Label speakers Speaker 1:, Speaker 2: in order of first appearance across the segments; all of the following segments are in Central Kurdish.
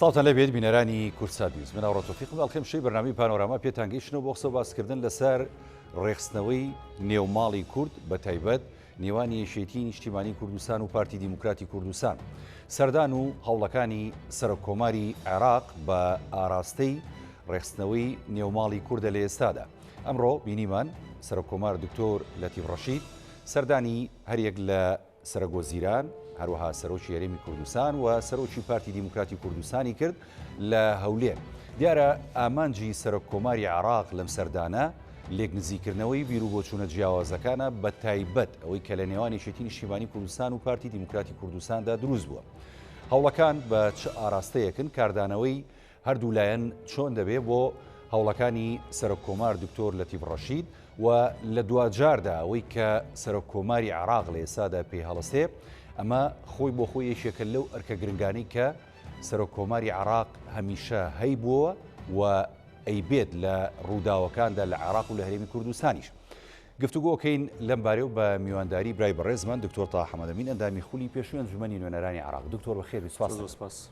Speaker 1: ساڵتان لەبێت بینەرانی کورسات نیوز من ئەوڕۆتۆفیق باڵخێم شەی بەرنامەی پانۆراما پێتانگەیشتنەوە بۆ قسە باسکردن لەسەر ڕێخستنەوەی نێوماڵی کورد بە تایبەت نێوانی یەکێتی نیشتیمانی کوردستان و پارتی دیموکراتی کوردستان سەردان و هەوڵەکانی سەرۆککۆماری عێراق بە ئاراستەی ڕێخستنەوەی نێوماڵی کوردە لە ئێستادا. ئەمڕۆ بینیمان سەرۆککۆمار دکتۆر لەتیف ڕەشید سەردانی هەریەک لە سەرۆکوەزیران هەروەها سەرۆکی هەرێمی کوردستان و سەرۆکی پارتی دیموکراتی کوردستانی کرد لە هەولێر. دیارە ئامانجی سەرۆککۆماری عێراق لەم سەردانە لێک نزیکردنەوەی بیرروبۆچوونە جیاوازەکانە بە تایبەت ئەوەی کە لە نێوان یەکێتی نیشتیمانی کوردستان و پارتی دیموکراتی کوردستاندا دروست بووە. هەوڵەکان بە چ ئاراستەیەکن کاردانەوەی هەردوو لایەن چۆن دەبێت بۆ هەوڵەکانی سەرۆککۆمار دکتۆر لەتیف ڕەشید و لە دوجاردا ئەوەی کە سەرۆککۆماری عێراق لە ئێستادا پێی هەڵەستێ ئەمە خۆی بۆ خۆی یەکێکە لەو ئەرکە گرنگانەی کە سەرۆککۆماری عێراق هەمیشە هەیبووە و ئەیبێت لە ڕووداوەکاندا لە عێراق و لە هەرێمی کوردستانیش. گفتوگۆکەین لەم بارەی و بە میوانداری برای بەڕێزمان دکتۆر تا حەمەدەمین ئەندامی خولی پێشووی ئەنجومەنی نوێنەرانی عێراق. دکتۆر بەخێر سپاس.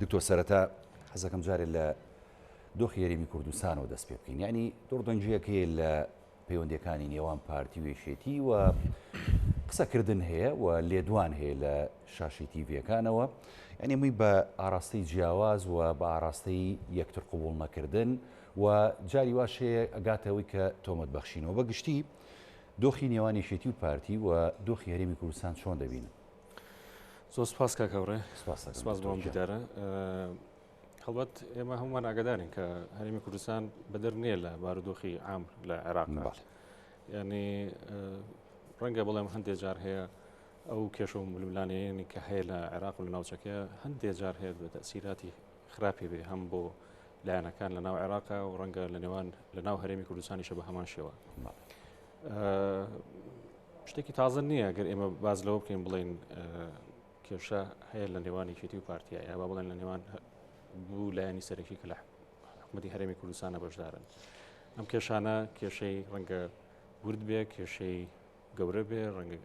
Speaker 1: دکتۆر سەرەتا حەزەکەم جارێ لە دۆخی هەرێمی کوردستانەوە دەست پێ بکەین. یعنی دۆڕدەنجیەکەی لە پەیوەندیەکانی نێوان پارتی و یەکێتی و قسەکردن هەیە و لێدوان هەیە لە شاشی تیڤیەکانەوە، یعنی ئەمەی بە ئاراستەی جیاواز و بە ئاراستەی یەکتر قبوڵ نەکردن و جاری واش هەیە ئەگاتەوەی کە تۆمەت بەخشینەوە. بەگشتی دۆخی نێوان یەکێتی و پارتی و دۆخی هەرێمی کوردستان چۆن دەبینن؟
Speaker 2: زۆر سپاس کاکەوڕێ، سپاس بۆم دیدارە. هەڵبەت ئێمە هەمومان ئاگادارین کە هەرێمی کوردستان بەدەر نییە لە بارودۆخی عام لە عێراق. یعنی ڕەنگە بڵێم هەندێک جار هەیە ئەو کێشە و ململانەیەنی کە هەیە لە عێراق و لە ناوچەکە هەندێک جار هەیە بە تەسیراتی خراپی بێ هەم بۆ لایەنەکان لە ناو عێراقا و ڕەنگە لە ناو هەرێمی کوردستانیشە بە هەمان شێوە. شتێکی تازە نییە گەر ئێمە باز لەوە بکەین بڵێن کێشە هەیە لە نێوان یەکێتی و پارتیە یا با بڵێن لە نێوان بوو لایەنی سەرەکی کە لە حکومەتی هەرێمی کوردستانە بەشدارن. ئەم کێشانە کێشەی ڕەنگە ورد بێ، کێشەی گەورە بێ، ڕەنگە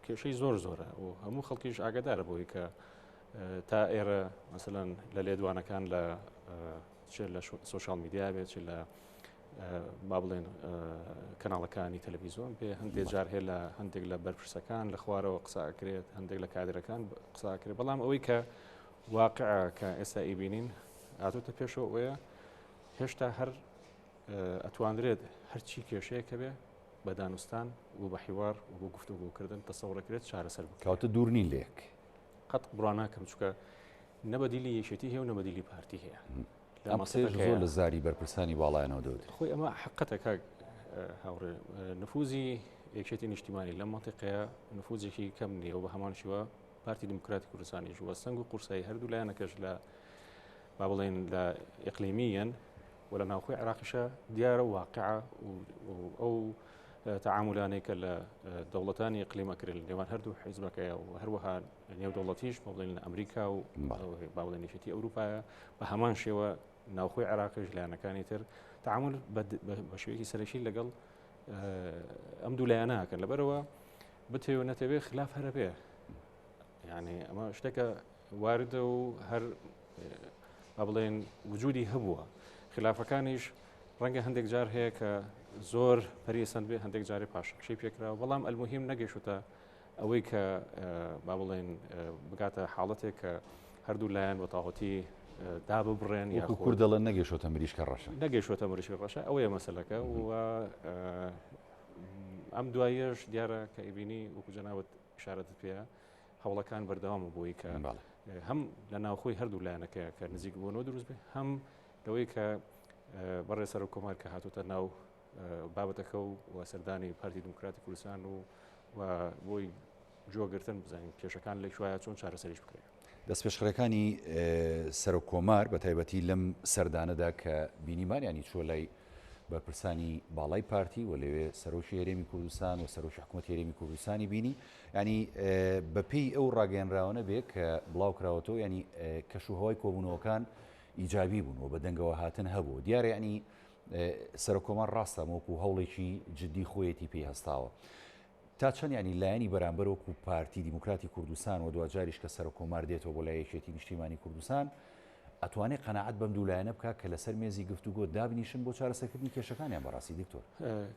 Speaker 2: کێشەی زۆرە و هەموو خەڵکیش ئاگادارە بۆی کە تا ئێرە مەسەلەن لە لێدوانەکان لە لە سوشال میدیا بێت چ لە با بڵێن کەناڵەکانی تەلەڤیزۆن بێ، هەندێک جار هەیە لە هەندێک لە بەرپرسەکان لە خوارەوە قساکرێت، هەندێک لە کادرەکان قساکرێت، بەڵام ئەوەی کە واقعە کە ئێستا ئیبینین هاتوتە پێشەوە ئەوەیە هێشتا هەر ئەتوانرێت هەرچی کێشەیەکە بێ بە دانوستان و بە حیوار و بۆ گفتوگۆکردن تەسەوڕەکرێت چارەسەر بکات.
Speaker 1: کەواتە دوورنی لێک
Speaker 2: قەت بڕوا ناکەم چونکە نە بەدیلی یەکێتی هەیە و نە بەدیلی پارتی هەیە.
Speaker 1: ئەم قسەیەش زۆر لە زاری بەرپرسانی باڵایانەوە دەوت.
Speaker 2: خۆی ئەمە حقیقەتە کاک هاوڕێ، نفوذی یەکێتی نیشتیمانی لەم مەنتیقەیە نفوذێکی کەم نییە و بە هەمان شێوە پارتی دیموکراتی کوردستانیش وە سەنگ و قورسایی هەردوو لایەنەکەش لە با بڵێن لە ئیقلیمیەن و لە ناوخۆی عێراقیشە دیارە واقعە ئەو تعاملانەی کە لە دەوڵەتانی ئیقلیمە کرد لە نێوان هەردوو حیزبەکەیە و هەروەها نێو دەوڵەتیش با بڵێن لە ئەمریکا و با بڵێن یەکێتی ئەوروپایە بە هەمان شێوە ناوخۆی عێراقیش لایەنەکانی تر تعامل بە شێوەیەکی سەرەکی لەگەڵ ئەم دوو لایەنەکەن لەبەرەوە بتەوێت نەتەوێ خلاف هەرە بێ. یعنی ئەمە شتێکە واردە و هەر با بڵێن وجودی هەبووە. خلافەکانیش ڕەنگە هەندێک جار هەیە کە زۆر پەریسەند بێ، هەندێک جارێ پاشەکشەی پێکراوە، بەڵام ئەلموهیم نەگەیشتە ئەوەی کە با بڵێن بگاتە حاڵەتێک کە هەردوو لایەن بە تاوەتی داببڕێن یا
Speaker 1: کوورد دەڵێن نەگەیشتە مریشکە ڕەشە،
Speaker 2: نەگەیشتە مریشکە ڕەشە، ئەوەیە مەسەلەکە. و ئەم دوایەش دیارە کە ئیبینی وەکو جەنابەت ئیشارەتت پێە هەوڵەکان بەردەوامە بۆی کە هەم لە ناوخۆی هەردوو لایەنەکە کە نزیک بوونەوە دروست بێ، هەم لەوەی کە بەڕێ سەرۆککۆمار کە هاتوتە ناو بابەتەکە و سەردانی پارتی دیموکراتی کوردستان و بۆی جۆگرتن بزانین کێشەکان لێک شوایە چۆن چارەسەریش بکرێت.
Speaker 1: دەستپێشخەرەکانی سەرۆککۆمار بە تایبەتی لەم سەردانەدا کە بینیمانیانی چوە لای بەرپرسانی باڵای پارتی و لەوێ سەرۆکی هەرێمی کوردستان و سەرۆکی حکوومەتی هەرێمی کوردستانی بینی، ینی بەپێی ئەو ڕاگەیەنراوانە بێ کە بڵاو کراوەتەوە، ینی کەشوهەوای کۆبوونەوەکان ئیجابی بوون و بە دەنگەوە هاتن هەبوو. دیارە ینی سەرۆککۆمار ڕاستە وەکو هەوڵێکی جددی خۆیەتی پێی هەستاوە. تا چەند ینی لایەنی بەرامبەر وەکو پارتی دیموکراتی کوردستان و دوجاریش کە سەرۆککۆمار دێتەوە بۆ لای یەکێتی نیشتیمانی کوردستان ئەتوانێت قەنەعەت بەم دوولایەنە بکات کە لەسەر مێزی گفتوگۆ دابنیشن بۆ چارەسەرکردنی کێشەکانیان بەڕاستی دکتۆر.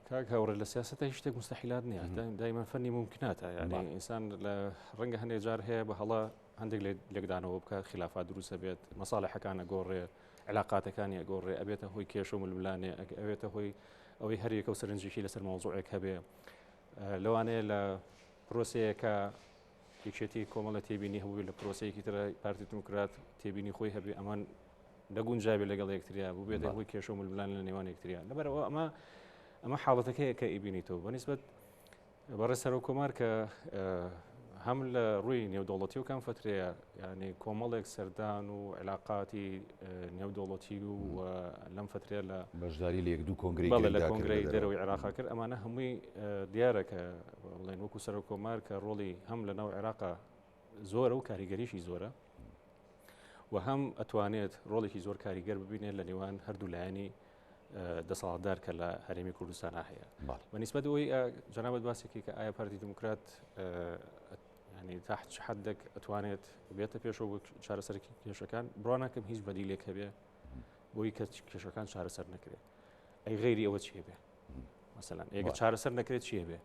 Speaker 2: کاک هاوڕێ لە سیاسەتە هیچ شتێک مستەحیلات نییە دایما فەنی ممکناتە یعنی ئینسان لە ڕەنگە هەندێک جار هەیە بە هەڵا هەندێک لێکدانەوە بکات خلافات دروستە بێت مەساڵحەکانە گۆڕێ علاقاتەکانی ئەگۆڕێ ئەبێتە هۆی کێشە و ململانێ ئەوێتە هۆی ئەوەی هەریەکە و سەرنجێکی لەسەر مەوزوعێک هەبێ لەوانەیە لە پرۆسەیەکە یەکێتی کۆمەڵە تێبینی هەبووی لە پرۆسەیەکی ترە پارتی دموکرات تێبینی خۆی هەبێ ئەمان دەگونجابێ لەگەڵ یەکتریا بوو بێت هۆی کێشە و ململان لە نێوان یەکتریا لەبەرەوە ئەمە حاڵەتەکەیە کە ئیبینیتەوە بەنسبەت بەڕێ سەر و کۆمار کە هەم لە ڕووی نێودوڵەتی و کام فترەیە ینی کۆمەڵێک سەردان و علااقاتی نێودوڵەتی و لەم فترێ لە
Speaker 1: بەشداری لە یەک دوو کۆنگری
Speaker 2: لە کۆنگری دەرەوەی عێراقا کرد ئەمانە هەمووی دیارە کە بڵێن وەکو سەر و کۆمار کە ڕۆڵی هەم لە ناو عێراقا زۆرە و کاریگەریشی زۆرە و هەم ئەتوانێت ڕۆڵێکی زۆر کاریگەر ببینێت لە نێوان هەردوو لایەنی دەسەڵاتدار کە لە هەرێمی کوردستان هەیە بەنسبەت ئەوەی جەنابەت باسێکی کە ئایا پارتی دموکرات ینی تحت حدێک ئەتوانێت بێتە پێشەوە چارەسەرکی کێشەکان بڕواناکەم هیچ بەدیلێک هەبێ بۆی کە کێشەکان چارەسەر نەکرێت ئەی غێری ئەوە چیە بێ مەسەلەن ئێگە چارەسەر نەکرێت چیە بێ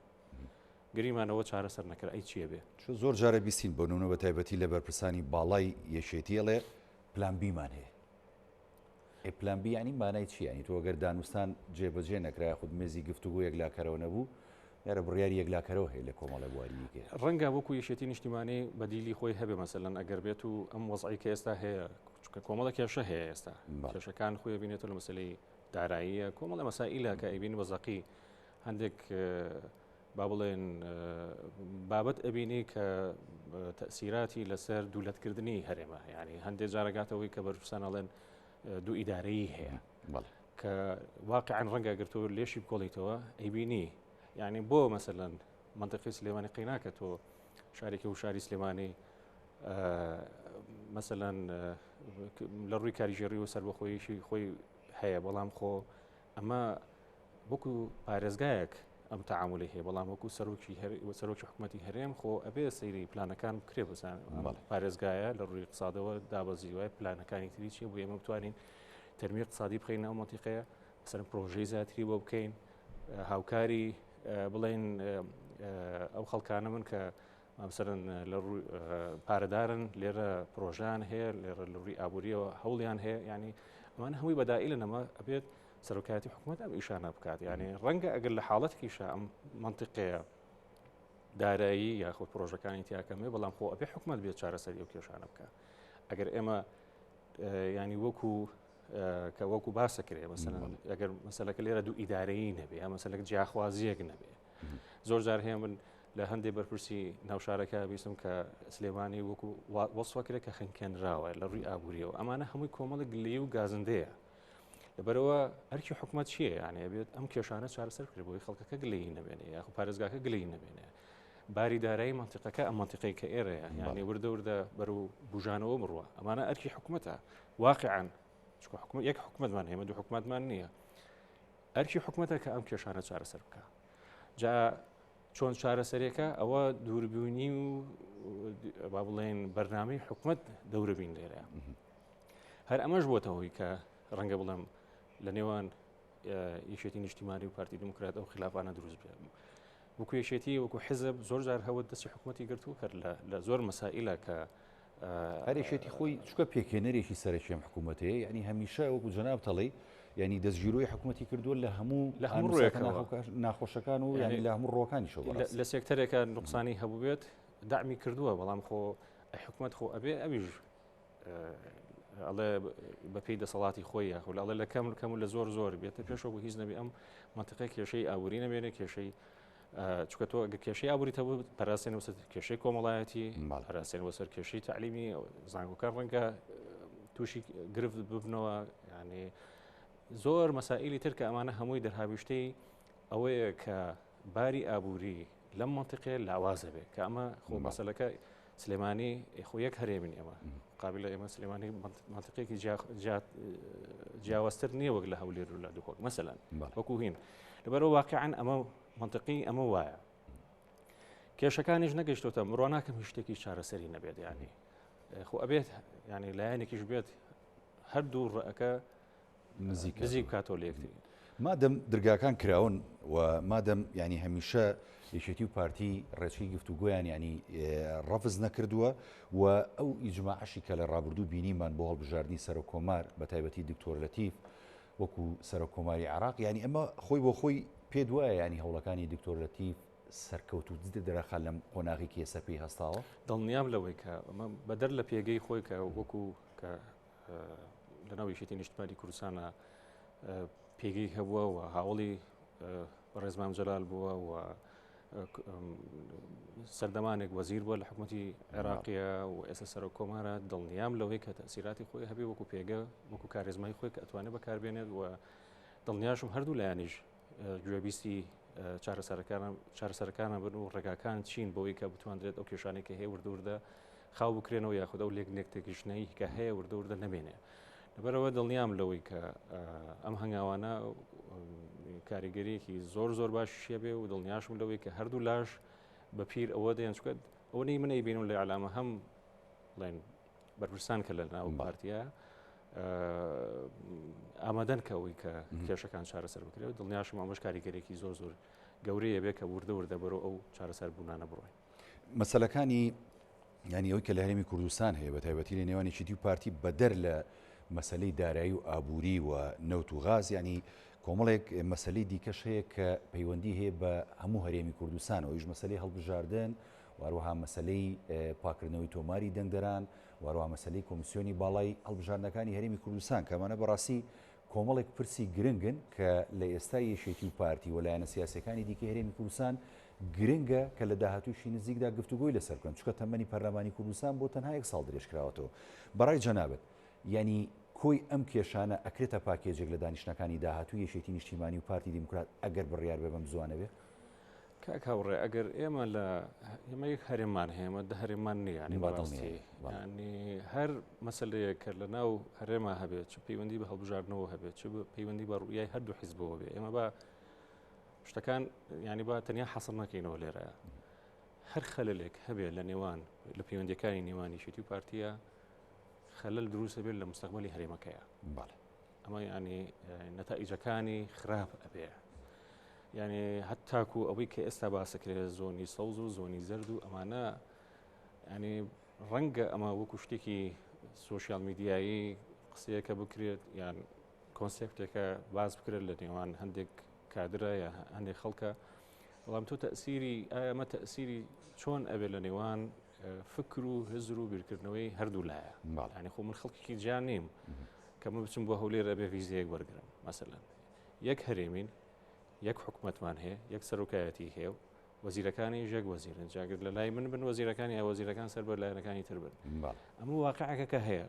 Speaker 2: گریمانەوە چارەسەر نەکرێت ئەی چیە بێ
Speaker 1: زۆر جارە بیستین بۆ نونە بە تایبەتی لە بەرپرسانی باڵای یەشێتیەڵێ پلان بیمان هەیە پلان بی ینی مانای چی ینی تۆ ئەگەر دانوستان جێبەجێ نەکرای خود مێزی گفتوگۆ یەکلاکەرەوە نەبوو یارە بڕیاری یەکلاکەرەوە هەیە لە کۆمەڵە بواریەکە
Speaker 2: ڕەنگە وەکو یەشێتی نیشتیمانی بەدیلی خۆی هەبێ مەسەلەن ئەگەر بێت و ئەم وەزعی کە ئێستا هەیە کۆمەڵە کێشە هەیە ئێستا کێشەکان خۆی بینێتەوە لە مەسلەی داراییە کۆمەڵە مەسائلە کە ئەیبین وەزەقی هەندێک با بڵێن بابەت ئەبینی کە تەسیراتی لەسەر دوولەتکردنی هەرێمە ینی هەندێک جارەگاتەوەی کە بەرپرسانەڵێن دوو ئیدارەیی هەیە کە واقعا ڕەنگە گرتۆ لێشی بکۆڵیتەوە ئەیبینی یعنی بۆ مەسەلەن منطقی سلێمانی قیناکە تۆ شارێکی و شاری سلێمانی مەسەلەن لە ڕووی کاریژێڕی و سەربەخۆییشی خۆی هەیە بەڵام خۆ ئەمە وەکو پارێزگایەک ئەم تەعاملی هەیە بەڵام وەکو سەرۆکی حکوومەتی هەرێم خۆ ئەبێ سەیری پلانەکان بکرێ بزان پارێزگایە لە ڕووی اقتصادەوە دابەزیوای پلانەکانی تری چیە بۆ ئێمە بتوانین تەرمی اقتصادی بخەین ئەو مەنتیقەیە مثلا پرۆژەی زیاتری بۆ بکەین هاوکاری بڵێن ئەو خەڵکانە من کە مثلا لە ڕووی پارەدارن لێرە پرۆژیان هەیە لێرە لە ڕووی ئابوووریەوە هەوڵیان هەیە ینی ئەمانە هەمووی بەدائیلن ئەمە ئەبێت سەرۆکایەتی حکوومەت ئەم ئیشانە بکات یعنی ڕەنگە ئەگەر لە حاڵەتێکیشە ئەم منطقەیە دارایی یاخود پرۆژەکانی تیاکەمێ بەڵام خۆ ئەبێ حکوومەت بێت چارەسەری ئەو کێشانە بکات ئەگەر ئێمە ینی وەکو باسەکرێ مەسەلەن ئەگەر مەسەلەکە لێرە دوو ئیدارەیی نەبێ یا مەسەلەک جیاخوازیەک نەبێ زۆر جار هەیە من لە هەندێک بەرپرسی ناوشارەکە بیستم کە سلێمانی وەکو وەسفەکرێت کە خەنکێنراوە لە ڕووی ئابوووریەوە ئەمانە هەمووی کۆمەڵە گلەیی و گازندەیە لەبەرەوە ئەرکی حکوومەت چییە یعنی بێت ئەم کێشانە چارەسەر کرد بۆی خەڵکەکە گلەیی نەبێنێ یاخو پارێزگاکە گلەیی نەبێنێ باری دارایی منطقەکە ئەم منطقەی کە ئێرەیە یعنی وردە بەرەو بوژانەوە بڕوە ئەمانە ئەرکی حکوومەتە واقعاً یەک حکوومەتمان هەیە دوو حکوومەتمان نییە ئەرکی حکوومەتە کە ئەم کێشانە چارەسەر بکە جا چۆن چارەسەرێکە ئەوە دووربوونی و با بڵێن بەرنامەی حکوومەت دەورەبین لێرە هەر ئەمەش بۆتەوەی کە ڕەنگە بڵێم لە نێوان یەکێتی نیشتیمانی و پارتی دموکرات ئەو خلافانە دروست بێ وەکو یەکێتی وەکو حزب زۆر جار هەوت دەستی حکوومەتی گرتو کرد لە زۆر مەسائلە کە
Speaker 1: هەرێشێتی خۆی چکە پێکێنەرێکی سەرچێم حکوومەتەیە ینی هەمیشە وەکو جەناب تەڵی ینی دەستگیرۆی حکوومەتی کردووە لە هەموو ناخۆشەکان و ینی لە هەموو ڕۆکانی شەوە
Speaker 2: لە سێکتەرێکە نقصانی هەبوو بێت دامی کردووە بەڵام خۆ حکوومەت خۆ ئەبێ ئەویش ئەڵێ بەپێی دەسەڵاتی خۆی یاخۆ ئەڵێ لە کەم لە زۆر بێتە پێشەوە بۆ هیچ نەبێ ئەم منطقەی کێشەی ئابووری نەبێنێ کێشەی چکە تۆ کێشەی ئابووریتە بوو پەراسێن وەسەر کێشەی کۆمەڵایەتی پەراسێن وەسەر کێشەی تعلیمی زانکۆکار ڕەنگە تووشی گرفت ببنەوە یعنی زۆر مەسائلی تر کە ئەمانە هەمووی دەرهاویشتەی ئەوەیە کە باری ئابووری لەم منطقێ لاوازە بێ کە ئەمە خۆ مەسەلەکە سلێمانی خۆ یەک هەرێمن ئێمە قابل ئێمە سلێمانی منطقێکی جیاوازتر نییە وەک لە هەولێر و لە دووخۆک مەسەلەن وەکو هین لەبەرەوە واقعاً ئەمە منطقی ئەمە وایە کێشەکانیش نەگەیشتۆتە مرۆ ناکەم هیچ شتێکی چارەسەری نەبێت ینی خۆ ئەبێت ینی لایەنێکیش بێت هەردوو ڕەکە نزیک کاتۆ لە یەکتری.
Speaker 1: مادەم درگاکان کراون و مادەم ینی هەمیشە یەکێتی و پارتی ڕێچی گفتوگویان ینی ڕەفز نەکردووە و ئەو ئیجماعشی کە لە ڕابردوو بینیمان بۆ هەڵبژاردننی سەر و کۆمار بە تایبەتی دکتۆر لەتیف وەکو سەر و کۆماری عراق ینی ئەمە خۆی بۆ خۆی پێ دوایە ینی هەوڵەکانی دکتۆر لەتیف سەرکەوت و دەرەخان لەم قۆناغی کێسە پێی هەستاوە
Speaker 2: دڵنیام لەوەی کە ئەمە بەدەر لە پێگەی خۆی کە وەکو کە لەناو یەکێتی نیشتیمانی کوردستانە پێگەی هەبووە و هاوڵی ڕێزمام جەلال بووە و سەردەمانێک وەزیر بووە لە حکوومەتی عێراقیە و ئێستا سەر و کۆمارە دڵنیام لەوەی کە تەسیراتی خۆی هەبێ وەکو پێگە وەکو کارێزمای خۆی کە ئەتوانێت بەکاربێنێت و دڵنیاشم هەردوو لایەنیش گوێبیستی چارەسەرەکانە بن و ڕێگاکان چین بەوەی کە بتوانرێت ئەو کێشانێکی هەیە وردوردە خاو بکرێنەوە یاخود ئەو لێکتێکیشنەی کە هەیە وردوردە نەبێنێ لەبەرەوە دڵنیام لەوەی کە ئەم هەنگاوانە کاریگەریەکی زۆر باش شێ بێ و دڵنیاشم لەوەی کە هەردوو لاش بە پیر ئەوە دەیان چکات ئەوەی منەی بینون لە عەلامە هەم بڵێن بەرپرسان کە لە ناو پارتیە ئامادەن کەەوەی کە کێشەکان چارەسەر بکرێت دڵنیاشم ئەمەش کاریگەرێکی زۆر گەورەیە بێ کە وردە بەرەوە ئەو چارەسەر بوونانە بڕۆین
Speaker 1: مەسەلەکانی ینی ئەوی کە لە هەرێمی کوردستان هەیە بە تایبەتی لە نێوانی چیتی و پارتی بەدەر لە مەسلەی دارایی و ئابووری و نەوت و غاز ینی کۆمەڵێک مەسلەی دیکەش هەیە کە پەیوەندی هەیە بە هەموو هەرێمی کوردستان و ئیش مەسلەی هەڵبژاردن واروها مەسلەی پاکردنەوەی تۆماری دەنگدەران واروها مەسلەی کۆمیسیۆنی باڵای هەڵبژاردنەکانی هەرێمی کوردستان کەمانە بەڕاستی کۆمەڵێک پرسی گرنگن کە لە ئێستا یەشێتی و پارتی و لایەنە سیاسەکانی دیکە هەرێمی کوردستان گرنگە کە لە داهاتووشی نزیکدا گفتوگۆی لەسەر بکەن چونکە تەمەنی پەرلەمانی کوردستان بۆ تەنها 1 ساڵ درێژکراوەتەوە بەڕای جەنابەت ینی کۆی ئەم کێشانە ئەکرێتە پاکێجێک لە دانیشتەکانی داهاتوو یەشێتی نیشتیمانی و پارتی دیموکرات ئەگەر بڕیار بێ بەم زوانە بێ
Speaker 2: کاکاوڕێ ئەگەر ئێمە لە ئێمە یەک هەرێمان هەیەمە دە هەرێمان نییانی ینی هەر مەسلەیە کە لە ناو هەرێما هەبێت چ پەیوەندی بە هەڵبژاردنەوە هەبێت چ پەیوەندی بە ڕوویای هەردوو حیزبەوە بێ ئێمە بە شتەکان ینی با تەنیا حەسڵ نەکەینەوە لێرەیە هەر خەلەلێک هەبێت لە نێوان لە پەیوەندیەکانی نێوانی یەکێتی و پارتیە خەلەل دروستە بێت لە مستەقبەلی هەرێمەکەیە ئەمە ینی نەتائیجەکانی خراپ ئەبێ ینی هەتاکو ئەوەی کە ئێستا باسەکرێت زۆنی سەوز و زۆنی زەرد و ئەمانە ینی ڕەنگە ئەمە وەکو شتێکی سوۆشیال میدیایی قسەیەکە بکرێت یان کۆنسپتێکە باز بکرێت لە نێوان هەندێک کادرە یا هەندێک خەڵکە بەڵام تۆ تەسیری ئەمە تەسیری چۆن ئەبێت لە نێوان فکر و هزر و بیرکردنەوەی هەردوو لایە ینی خۆ من خەڵکێکی جیان نیم کە من بچم بۆ هەولێر ئەبێ ڤیزەیەک وەرگرم مەسەلەن یەک هەرێمین یەک حکوومەتمان هەیە یەک سەرۆکایەتی هەیە و وەزیرەکانی ژێک وەزیرن جاگرت لە لای من بن وەزیرەکانی یا وەزیرەکان سەر بەر لایەنەکانی تر بن ئەمە واقعەکە کە هەیە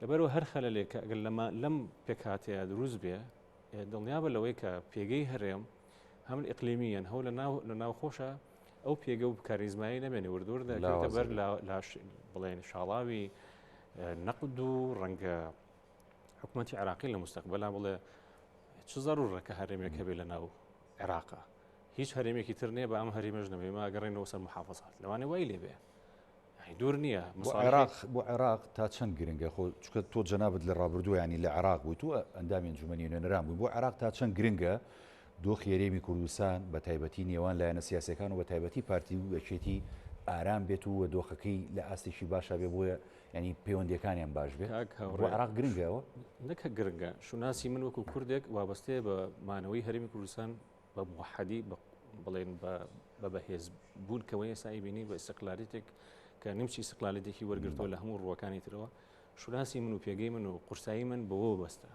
Speaker 2: لەبەرەوە هەر خەلەلێک کە ئەگەر لەم پێکهاتەیە دروست بێ دڵنیابە لەوەی کە پێگەی هەرێم هەمن ئیقلیمیەن هەو لە ناوخۆشە ئەو پێگە و کاریزمایی نەبێنێ وردوردە بەر بڵێن شاڵاوی نەقد و ڕەنگە حکوومەتی عێراقی لە مستەقبەلا بڵێ چ زەڕورەکە هەرێمێک هەبێ لە ناو عێراقا هیچ هەرێمێکی تر نییە بە ئەم هەرێمەش نەبێمە گەڕێنەوە سەر محافەزات لەوانێ وای لێبێ دوور نییە
Speaker 1: بۆ عێراق تا چەند گرنگە خۆ چکە تۆ جەنابەت لە ڕابردوو ینی لە عێراق بووی تو ئەندامی ئەنجومەنی نوێنەران بووی بۆ عێراق تا چەند گرنگە دۆخی هەرێمی کوردستان بە تایبەتی نێوان لایەنە سیاسەکان و بە تایبەتی پارتی و یەکێتی ئارام بێت و دۆخەکەی لە ئاستێکی باشە بێ بۆیە ینی پەیوەندیەکانیان باش بێت بۆ عێراق گرنگەوە
Speaker 2: نەکە گرنگە شوناسی من وەکو کوردێک وابەستەیە بە مانەوەی هەرێمی کوردستان بە موحەدی بڵێن بە بەهێز بوونکەوەی ئێستا بینی بە ئیستیقلالیتێک کە نیمچی ئیستیقلالیتێکی وەرگرتەوە لە هەموو ڕووەکانی ترەوە شوناسی من و پێگەی من و قورسایی من بەوە بەستە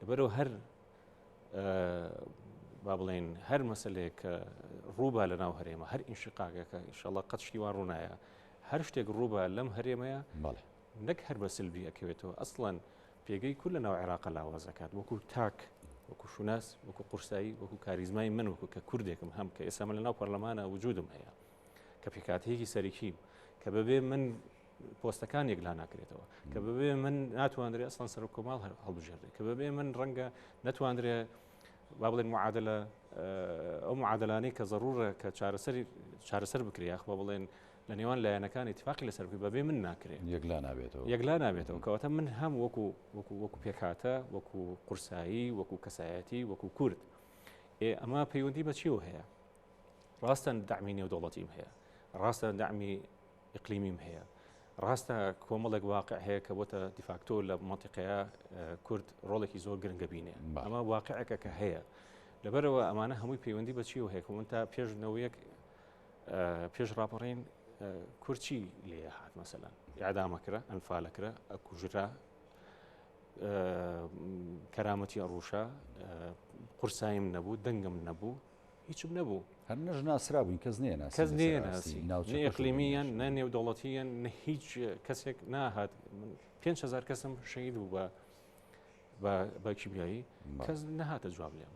Speaker 2: لەبەرەوە هەر با بڵێن هەر مەسلەیە کە ڕووبا لە ناو هەرێمە هەر ئینشقاقەکە ئینشاءڵڵا قەت شتیوان ڕوونایە هەر شتێک ڕووبا لەم هەرێمەیە نەک هەر بە سلبی ئەکەوێتەوە ئەسڵەن پێگەی کول لە ناو عێراقە لاوازەکات وەکو تاک وەکو شوناس وەکو قورسایی وەکو کاریزمای من وەکو کە کوردێکم هەم کە ئێستا من لە ناو پەرلەمانە وجودم هەیە کە پێکاتەیەکی سەرەکیم کە بەبێ من پۆستەکان یەکلا ناکرێتەوە کە بەبێ من ناتوانرێ ئەسڵان سەر کۆماڵ هەڵبژێردێت کە بەبێ من ڕەنگە ناتوانرێ با بڵێن معادلە ئەو معادلانەی کە ضرورە کە چارەسەر بکرێ یاخ با بڵێن لە نێوان لایەنەکان اتفاقی لەسەر بەبێ من ناکرێت یەکلا نابێتەوە کەواتە من هەم وەکو پێکاتە وەکو قورسایی وەکو کەسایەتی وەکو کورد ئەمە پەیوەندی بە چیەوە هەیە ڕاستە داعمی نێودەوڵەتیم هەیە ڕاستە داعمی ئیقلیمیم هەیە ڕاستە کۆمەڵێک واقع هەیە کە بۆتە دیفاکتۆ لە منتیقەیە کورد ڕۆڵێکی زۆر گرنگە بینێ ئەمە واقعەکە کە هەیە لەبەرەوە ئەمانە هەمووی پەیوەندی بە چیەوە هەیە من تا پێشنەوەیەک پێش ڕاپەڕین کورچی لێ هات مەسەلەن ئیعدامەکرا ئەنفالەکرا ئەکوژرا کەرامەتی ئەڕووشە قورسایم نەبوو دەنگم نەبوو هیچم نەبوو
Speaker 1: هەر نەژ ناسرا بووین کەس
Speaker 2: نێناسی نە ئیقلیمیان نە نێودەوڵەتیان نە هیچ کەسێک ناهات 5,000 کەسم شەهید بوو بە کیمیایی کەس نەهاتە جواب لێم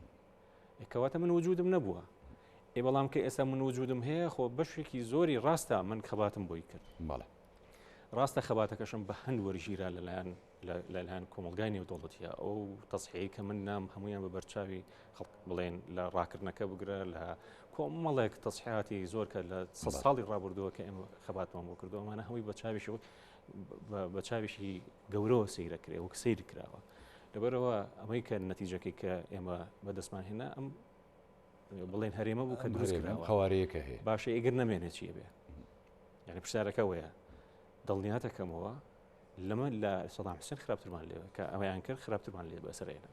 Speaker 2: کەواتە من وجودم نەبووە بەڵام کە ئێستا من وجودم هەیە خۆ بەشێکی زۆری ڕاستە من خەباتم بۆی کرد ڕاستە خەباتەکەشم بە هەند وەرژیرا لەلایەن کۆمەلگای نێودەوڵەتیە ئەو تەسحەیە کە من نام هەمویان بە بەرچاوی خەڵک بڵێن لە ڕاکردنەکە بگرە لە کۆمەڵێک تەسحیاتی زۆر کە لە ساڵی ڕابردووە کە ئێمە خەباتمان بۆ کردو ئەمانە هەمووی بە چاویشی گەورەوە سەیرەکرێ وەک سەیری کراوە لەبەرەوە ئەمەی کە نەتیجەکەی کە ئێمە بەدەستمان هێنا ئەم بڵێن هەرێمە بوو کە دروست کراوە
Speaker 1: خەوارەیەکە هەیە
Speaker 2: باشە ئیگر نەمێنێت چیە بێ یعنی پرسیارەکە وەیە دڵنیاتەکەمەوە لەمە لە سەدام حوسێن خراپترمان لێوە کە ئەویان کرد خراپترمان لێ بەسەرێنە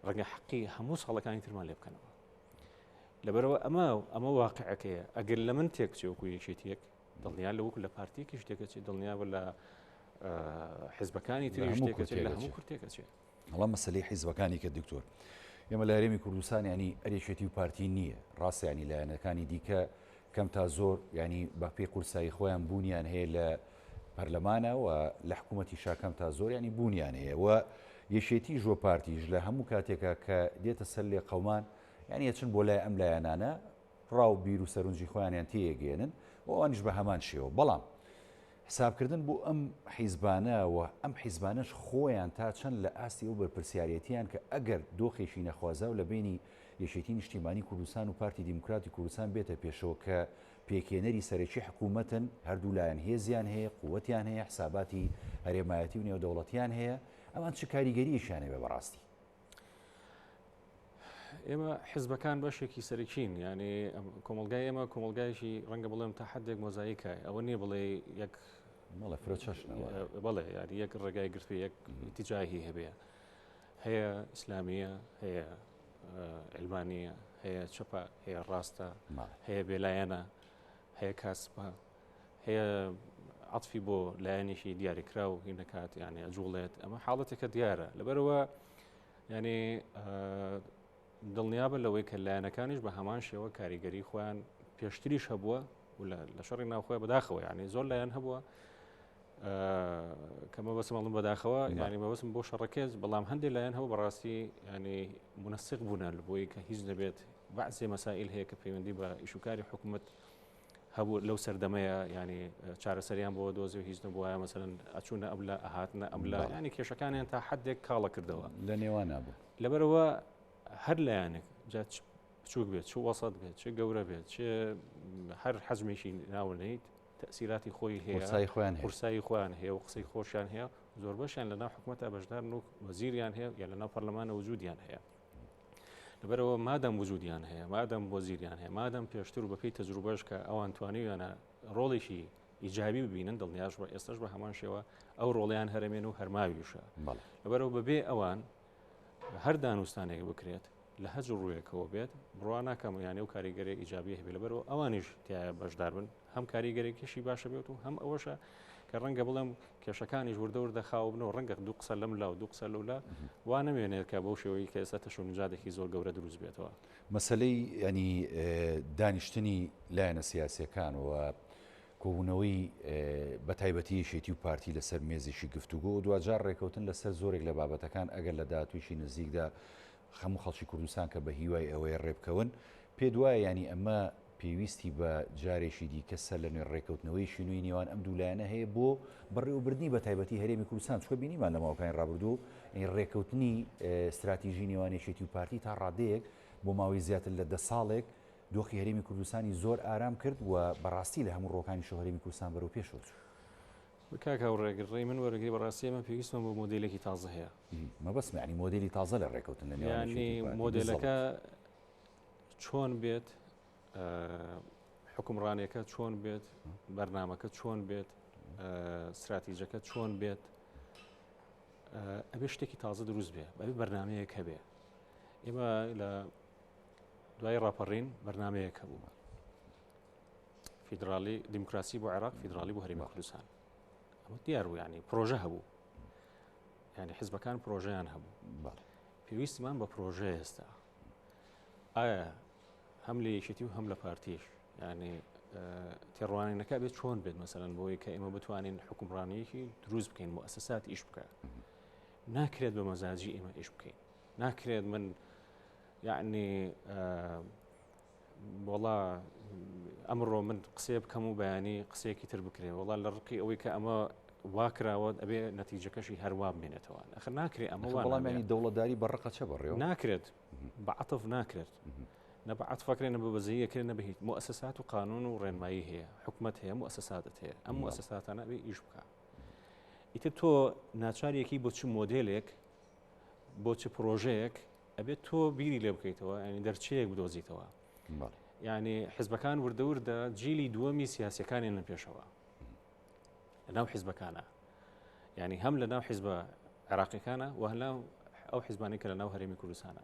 Speaker 2: ڕەنگە حەقی هەموو ساڵەکانی ترمان لێ بکەنەوە لەبەرەوە ئەمە واقعەکەیە ئەگەر لە من تێک بچێ وەکو یەکێتیەک دڵنیا لە وەکو لە پارتیەکی شتێکە چێت دڵنیا لە حیزبەکانی تری شتێکە لە هەموو کورتێکە چێت
Speaker 1: هەڵام مەسەلەی حیزبەکانی کە دکتۆر ئێمە لە هەرێمی کوردستان ینی ئەرێشێتی و پارتی نییە ڕاستە ینی لایەنەکانی دیکە کەم تا زۆر ینی بە پێی قورسایی خۆیان بوونیان هەیە لە پەرلەمانە و لە حکوومەتی شاکەم تا زۆر ینی بوونیان هەیە و یەشێتی ژۆ پارتیش لە هەموو کاتێکە کە دێتە سەر لێ قەومان یعنی ئەچن بۆ لای ئەم لایەنانە ڕاو بیر و سەرنجی خۆیانیان تێگەێنن و ئەوانیش بە هەمان شێوە بەڵام حسابکردن بۆ ئەم حیزبانە و ئەم حیزبانش خۆیان تا چەند لە ئاستی ئەو بەرپرسیارەتیان کە ئەگەر دۆخێکی نەخوازە و لە بینی یەشێتی نیشتیمانی کوردستان و پارتی دیموکراتی کوردستان بێتە پێشەوە کە پێکێنەری سەرەکی حکوومەتن هەردوو لایەن هێزیان هەیە قووەتیان هەیە حساباتی هەرێمایەتی و نێودەوڵەتیان هەیە ئەمان چ کاریگەریشیان هەیە بەڕاستی
Speaker 2: ئێمە حزبەکان بەشێکی سەرکین یعنی کۆمەلگای ئێمە کۆمەلگایشی ڕەنگە بڵێم تا حدێک مۆزاییکە ئەوە نییە بڵێ یەک بڵێ یاری یەک ڕێگای گرتوی یەک تیجاهی هەبێ هەیە ئیسلامیە هەیە علمانیە هەیە چەپە هەیە ڕاستە هەیە بێلایەنە هەیە کاسپە هەیە عەتفی بۆ لایەنێکی دیاریکرا و هی نەکات یعنی ئەجوڵێت ئەمە حاڵەتێکە دیارە لەبەرەوە ینی دڵنیابە لەوەی کە لایەنەکانیش بە هەمان شێوە کاریگەری خۆیان پێشتریش هەبووە و لە شەڕی ناوخۆی بەداخەوە یعنی زۆر لایەن هەبووە کەمە بەسم ئەڵم بەداخەوە ینی بەوەسم بۆ شەڕەکێز بەڵام هەندێک لایەن هەبوو بەڕاستی ینی منەسق بوون لە بۆی کە هیچ دەبێت بەعسێ مەسائل هەیە کە پەیوەندی بە ئیشوکاری حکوومەت هەبوو لەو سەردەمەیە ینی چارەسەریان بۆ دۆزی و هیچ نەبووە مەسەرەن ئەچوونە ئەملا ئەهاتنە ئەملا ینی کێشەکانیان تا حدێک کاڵە کردەوە
Speaker 1: لە نێوان نبوو
Speaker 2: لەبەرەوە هەر لایەنێک جا بچووک بێت چ وەسەد بێت چ گەورە بێت چ هەر حەزمێکی ناوەنیت تەسیراتی خۆی هەیە قورسایی خۆیان هەیە و قسەی خۆشیان هەیە زۆر بەشیان لەناو حکوومەتە بەشدار و وەزیریان هەیە یا لەناو پەرلەمانە وجودیان هەیە لەبەرەوە مادەم وجودیان هەیە مادەم وەزیریان هەیە مادەم پێشتر و بەپێی تەجروبەش کە ئەوان توانیویانە ڕۆڵێکی ئیجابی ببینن دڵنیاش بە ئێستش بە هەمان شێوە ئەو ڕۆڵیان هەرمێن و هەرماویشە لەبەرەوە بەبێ ئەوان هەر دانوستانێک بکرێت لە هەج ڕوویەکەوە بێت بڕوا ناکەم یانێ و کاریگەری ئیجابی هەبێ لەبەرەوە ئەوانیش تایە بەشدار بن هەم کاریگەرێکیشی باشە بێت و هەم ئەوەشە کە ڕەنگە بڵێم کێشەکانیش وردەوردە خاو بنەوە ڕەنگە دوو قسە لەم لا و دوو قسە لەولا وا نامێنێت کە بەو شێوەی کە ئێستا تەشەنجادێکی زۆر گەورە دروست بێتەوە
Speaker 1: مەسلەی ینی دانیشتنی لایەنە سیاسیەکان و کۆبوونەوەی بە تایبەتی یەشێتی و پارتی لەسەر مێزێکی گفتوگۆ و دوجار ڕێکەوتن لەسەر زۆرێک لە بابەتەکان ئەگەر لە داهاتوویشی نزیکدا هەموو خەڵکی کوردستان کە بە هیوای ئەوەیە ڕێبکەون پێ دوایە ینی ئەمە پێویستی بە جارێکی دیکە سەر لە نوێ ڕێکەوتنەوەی شینووی نێوان ئەم دوولایەنە هەیە بۆ بەڕێوەبردننی بە تایبەتی هەرێمی کوردستان چکە بینیمان لە ماوەکانی ڕابردوو ڕێکەوتنی استراتیژی نێوان یەشێتی و پارتی تا ڕادەیەک بۆ ماوەی زیاتر لە 10 ساڵێک دۆخی هەرێمی کوردستانی زۆر ئارام کرد و بەڕاستی لە هەموو ڕۆکانی شۆ هەرێمی کوردستان بەرەو پێشەوە چوو.
Speaker 2: بکاک هاوڕێگەڕێی من وەرەگەی بەڕاستی ئەمە پێویستمە بۆ مۆدلێکی تازە هەیە.
Speaker 1: مەبەستمە ینی مۆدلی تازە لە ڕێکەوتن لە
Speaker 2: ینی مۆدلەکە چۆن بێت، حکومڕانیەکە چۆن بێت، بەرنامەکە چۆن بێت، استراتیژەکە چۆن بێت، ئەبێ شتێکی تازە دروست بێ، بەبێ بەرنمەیەک هەبێ. ئێمە لە دوای ڕاپەڕین بەرنمەیەک هەبوو، فیدرالی دیموکراسی بۆ عێراق، فیدرالی بۆ هەرێمی کوردستان. ئەمە دیار بوو، ینی پرۆژە هەبوو، ینی حیزبەکان پرۆژەیان هەبوو. پێویستمان بە پرۆژە ئێستا ئایا هەم لە یەکێتی و هەم لە پارتیش، ینی تێڕوانینەکە بێت چۆن بێت مەسەرەن بۆی کە ئێمە بتوانین حکومڕانیەکی دروست بکەین، مؤسسات ئیش بکە. ناکرێت بە مەزاجی ئێمە ئیش بکەین، ناکرێت من یعنی وڵا ئەمڕۆ من قسێ بکەم و بەیانی قسێکی تر بکرێ، وڵا لە ڕقی ئەوەی کە ئەمە واکراوە ئەبێ نەتیجەکەشی هەروە بمێنێتەوە. ئەخر ناکرێت ئەمە
Speaker 1: وەڵامی دەوڵەتداری بەڕقە چە بڕێەوە
Speaker 2: ناکرێت، بەعەتف ناکرێت، نە بەعەتفەکرێن نە بەبەزەیەکرێن نە بەهیچ. مؤسسات و قانون و ڕێنمایی هەیە، حکومەت هەیە، مؤسساتت هەیە، ئەم مؤسساتانە ئەبێ ئیش بکە. ئیتر تۆ ناچارێکی بۆ چ مۆدلێک بۆ چ پرۆژەیەک ئەبێت تۆ بیری لێ بکەیتەوە، ینی دەرچەیەک بدۆزیتەوە. ینی حیزبەکان وردەوردە جیلی دووەمی سیاسەکانیان لە پێشەوە لە ناو حیزبەکانە، ینی هەم لە ناو حیزبە عێراقیەکانە و هەلاو ئەو حیزبانی کە لە ناو هەرێمی کوردستانە.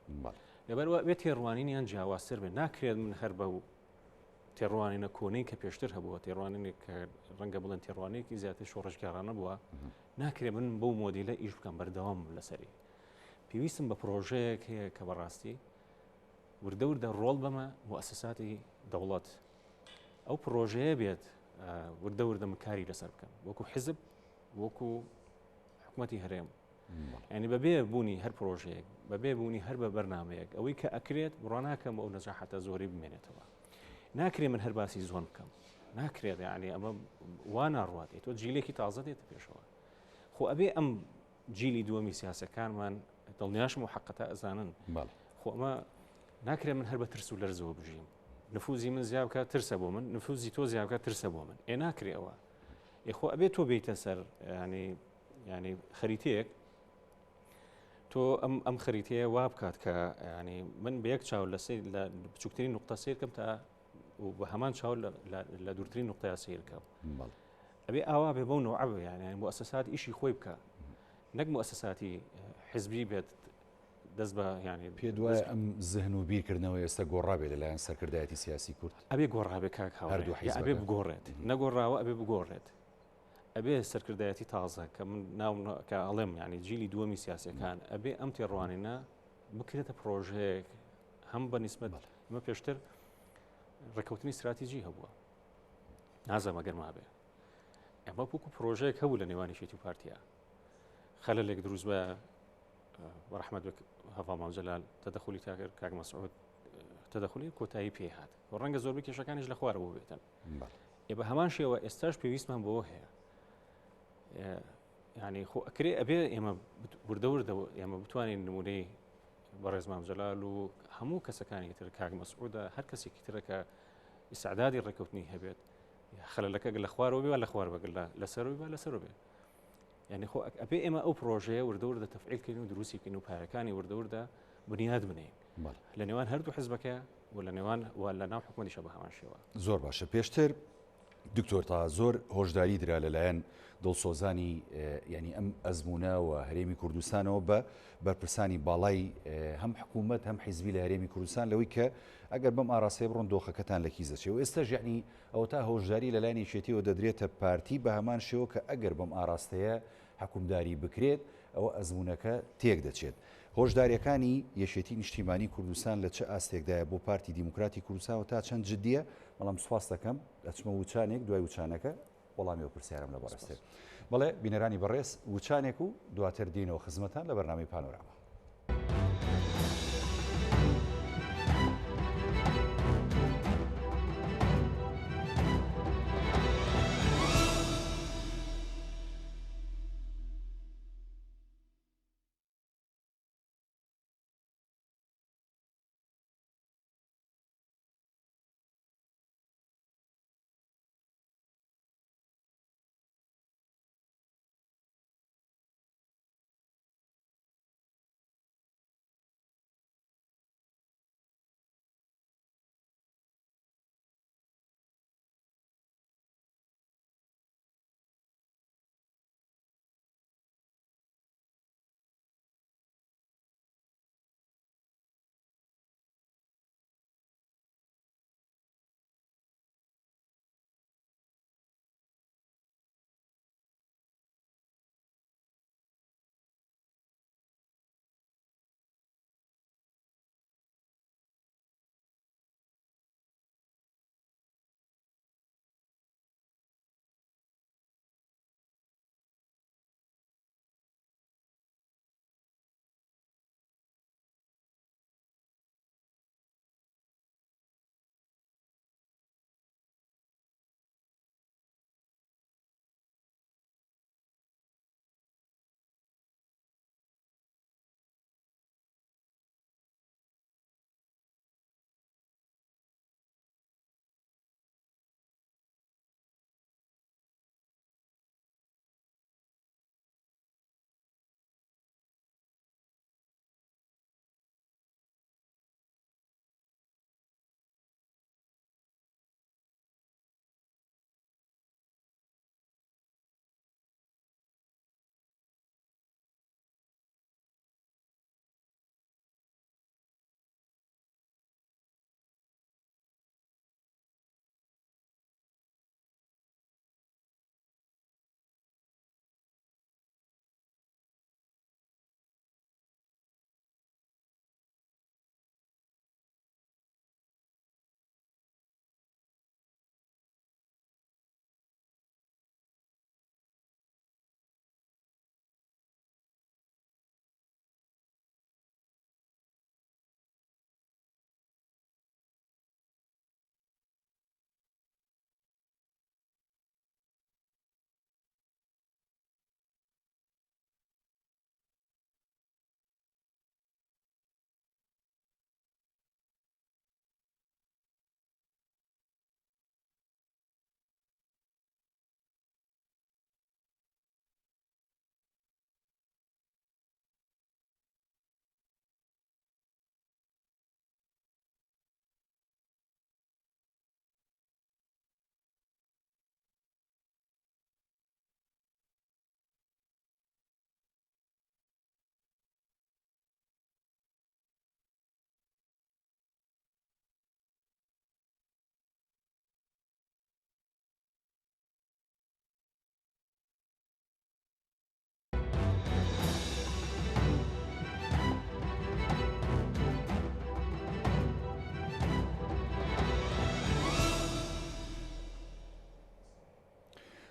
Speaker 2: لەبەرەوە بێت تێڕوانینیان جیاوازتر بێت. ناکرێت من هەر بە تێڕوانینە کۆنەی کە پێشتر هەبووە، تێڕوانینێک کە ڕەنگە بڵێن تێڕوانێکی زیاتر شۆڕژگارانە بووە، ناکرێت من بەو مۆدیلە ئیش بکەم، بەردەوام لەسەری. پێویستم بە پرۆژەیەک هەیە کە بەڕاستی وردەوردە ڕۆڵ بەمە مؤسساتی دەوڵەت، ئەو پرۆژەیە بێت وردەوردە مکاری لەسەر بکەم، وەکو حیزب، وەکو حکوومەتی هەرێم. ینی بەبێ بوونی هەر پرۆژەیەک، بەبێ بوونی هەر بە بەرنمەیەک، ئەوەی کە ئەکرێت بڕواناکەم ئەو نەجاحەتە زۆری بمێنێتەوە. ناکرێت من هەر باسی زۆن بکەم، ناکرێت، ینی ئەمە وا ناڕوات، تۆ جیلێکی تازە دێتە پێشەوە. خۆ ئەبێ ئەم جیلی دووەمی سیاسەکانمان دڵنیاشم و حقەتە ئەزانن، خۆ ئەمە ناکرێت من هەر بە ترس و لەرزەوە بژیم، نفوزی من زیاد بکات ترسە بۆ من، نفوزی تۆ زیاد بکات ترسە بۆ من. ناکرێت ئەوە. خۆ ئەبێت تۆ بیتە سەر ینی خەریتەیەک، تۆ ئەم خەریتەیە وا بکات کە ینی من بە یەک چاو لە بچووکترین نقطە سیرکەم تا و بە هەمان چاو لە دوورترین نقطەیە سیرکەم. ئەبێ ئاوا بێ بەو نوع بێ، ینی مؤسسات ئیشی خۆی بکە، نەک مؤسساتی حزبی بێت دەست بە ینی
Speaker 1: پێ دوای ئەم زەهن و بیرکردنەوە ئێستا گۆڕابێت لەلایەن سەرکردایەتی سیاسی کورد.
Speaker 2: ئەبێ گۆڕابێ کاک هاوڕێ، ئەبێ بگۆڕێت، نەگۆڕاوە ئەبێ بگۆڕێت. ئەبێ سەرکردایەتی تازە کە من ناو کە ئەڵێم ینی جیلی دووەمی سیاسەکان ئەبێ ئەم تێڕوانینە بکرێتە پرۆژەیەک، هەم بە نیسبەت ئمە پێشتر ڕێکەوتنی استراتیژی هەبووە، نازەمە گەرما بێ. ئەمە وەکو پرۆژەیەک هەبوو لە نێوانی شێتی و پارتیا، خەلەلێک دروست بە بەڕەحمەت هەڤا مامجەلال تەدەخولی تاکرد، کاک مەسعود تەدەخولی کۆتایی پێ هات و ڕەنگە زۆربەی کێشەکانیش لە خوارەوە بێتن. بە هەمان شێوە ئێستاش پێویستمان بەوە هەیە، ینی خۆ ئەکرێ ئەبێ ئێمە وردەوردەوە ئێمە بتوانین نمونەی بەڕێز مامجەلال و هەموو کەسەکانی تر، کاک مەسعودە، هەر کەسێکی ترەکە ئیسعدادی ڕێکەوتنی هەبێت، خەلەلەکە لە خوارەوە بێ لە خوار بەگەل لەسەرەوەی بە لەسەرەوە بێ. ینی خۆ ئەبێ ئێمە ئەو پرۆژەیە وردەوردە تەفعیلکردن و دروستی بکەین و پارەکانی وردەوردە بنیاد بنین لە نێوان هەردوو حیزبەکە و لە نێوان و لە ناو حکومەتیشە بە هەمان شێوە.
Speaker 1: زۆر باشە. پێشتر دکتۆر تا زۆر هۆشداری درا لەلایەن دڵسۆزانی ینی ئەم ئەزمونەوە هەرێمی کوردستانەوە بە بەرپرسانی باڵای هەم حکوومەت هەم حیزبی لە هەرێمی کوردستان لەوەی کە ئەگەر بەم ئاراستەیە بڕۆن دۆخەکەتان لە کیزەچێ و ئێستا ژعنی ئەو تا هۆشداری لەلایەن یەکێتیەوە دەدرێتە پارتی بە هەمان شێوە کە ئەگەر بەم ئاراستەیە حکومداری بکرێت ئەوە ئەزمونەکە تێک دەچێت. هۆشداریەکانی یەکێتی نیشتیمانی کوردستان لە چه ئاستێکدایە بۆ پارتی دیموکراتی کوردستان و تا چەند جددیە؟ بەڵام سوپاس دەکەم ئەچمە وچانێک دوای وچانەکە وەڵامی پرسیارم لە بەڕاستێ. بەڵێ بینەرانی بەڕێز وچانێک و دواتر دێنەوە خزمەتان لە بەرنامەی پانۆراما.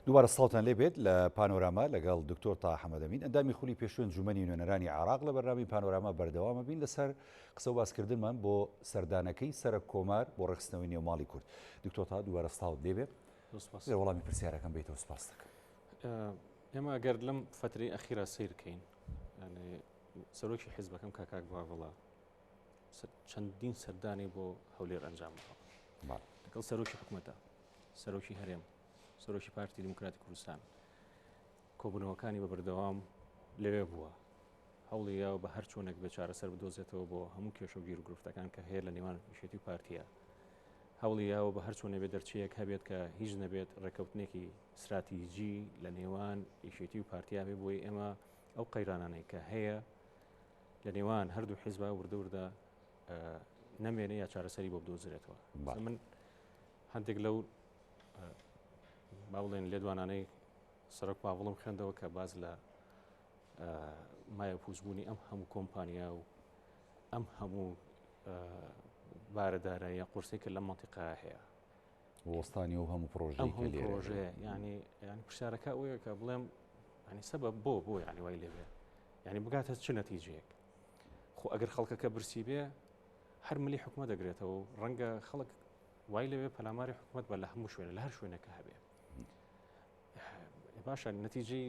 Speaker 1: دووبارە ساڵتان لێبێت لە پانۆراما لەگەڵ دکتۆر تا حەمەدەمین ئەندامی خولی پێشوێن جومەنی نوێنەرانی عراق لە بەرنامی پانۆراما بەردەوامە بین لەسەر قسە و باسکردنمان بۆ سەردانەکەی سەرە کۆمار بۆ ڕێخستنەوەی نێوماڵی کورد. دکتۆر تا دووبارە ساڵت لێبێت وەڵامی پرسیارەکەم بێتەوە سپاس دەکەم.
Speaker 2: ئێمە ئەگەر لەم فترەی ئەخیرا سیرکەین سەرۆکی حیزبەکەم کاکاک باوەڵا چەندین سەردانی بۆ هەولێر ئەنجام بڵاو لەگەڵ سەرۆکی حکوومەتە، سەرۆکی هەرێم، سەرۆکی پارتی دیموکراتی کوردستان کۆبوونەوەکانی بە بەردەوام لەوێ بووە، هەوڵی یاوە بە هەر چۆنێک بە چارەسەر بدۆزێتەوە بۆ هەموو کێشە و گیر و گرفتەکان کە هەیە لە نێوان یەکێتی و پارتیە، هەوڵی یاوە بە هەر چۆنێ بێ دەرچەیەک هەبێت کە هیچ نەبێت ڕێکەوتنێکی استراتیژی لە نێوان یەکێتی و پارتیا بێ بۆی ئێمە ئەو قەیرانانەی کە هەیە لە نێوان هەردوو حیزبە وردە وردە نەمێنێ یا چارەسەری بۆ بدۆزرێتەوە. من هەندێک لەو با بڵێن لێدوانانەی سەرک باوڵم خوێندەوە کە باز لە مایە پووزبوونی ئەم هەموو کۆمپانیا و ئەم هەموو بارەدارە یا قورسی کە لە منتیقا هەیە
Speaker 1: وەستانی و هەموو
Speaker 2: پرۆژەیە ینی پرسیارەکە ئەوەیە کە بڵێم ینی سەبەب بۆ ینی وای لێبێ ینی بگاتە چ نەتیجەیەک خۆ ئەگەر خەڵکەکە برسی بێ هەر ملی حکومە دەگرێتەوە ڕەنگە خەڵک وای لەوێ پەلاماری حکومت بە لە هەموو شوێنە لە هەر شوێنەکە هەبێ باشە نەتیجەی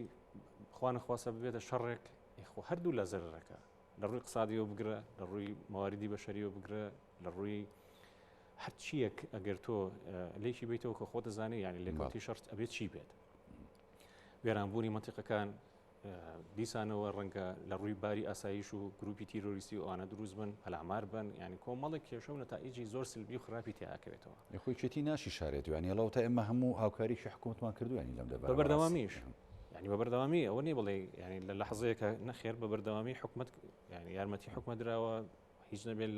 Speaker 2: خوانە خواسە ببێتە شەڕێک خۆ هەردوو لە زەرەکە لە ڕووی اقتصادیەوە بگرە لە ڕووی مەواردی بەشەریەوە بگرە لە ڕووی هەرچیەک ئەگەر تۆ لێکی بیتەوە کە خۆ دەزانێت ینی لێکەوتی شەڕ ئەبێت چی بێت وێرانبوونی منتیقەکان دیسانەوە ڕەنگە لە ڕووی باری ئاسایش و گروپی تیرۆریستی و ئەوانە دروست بن پەلامار بن ینی کۆمەڵێک کێشە و نەتائیجی زۆر سلبی و خراپی تیاکەوێتەوە
Speaker 1: خۆی چێتی ناشی شارێت ینی لەو تا ئێمە هەموو هاوکاریشی حکوومەتمان کردوانی لەم دەبێت
Speaker 2: بە بەردەوامیش ینی بە بەردەوامی ئەوە نیە بڵێ ینی لە لەحظەیەکە نەخێر بە بەردەوامی حکومت ینی یارمەتی حکومە درراوە هیچ نەبێت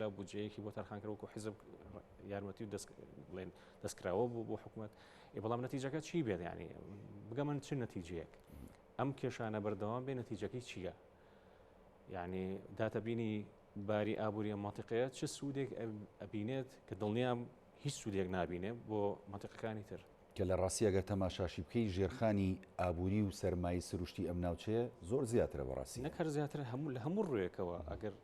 Speaker 2: لەو بودجەیەکی بۆ تەرخانکردەوەکو حیزب یارمەتی و بڵێن دەستکراوە بوو بۆ حکومت بەڵام نەتیجەکە چی بێت ینی بگەمەن چ نەتیجەیەک ئەم کێشانە بەردەوام بێ نەتیجەکەی چییە؟ یعنی داتەبینی باری ئابووری منتیقەیە چه سوودێک ئەبینێت کە دڵنیام هیچ سوودێک نابینێ بۆ منتیقەکانی تر
Speaker 1: کە لە ڕاستی ئەگەر تەماشاشی بکەی ژێرخانی ئابووری و سەرمایی سروشتی ئەم ناوچەیە زۆر زیاترە بەڕاستی
Speaker 2: نەکەر زیاتر هەموو لە هەموو ڕوویەکەوە ئەگەر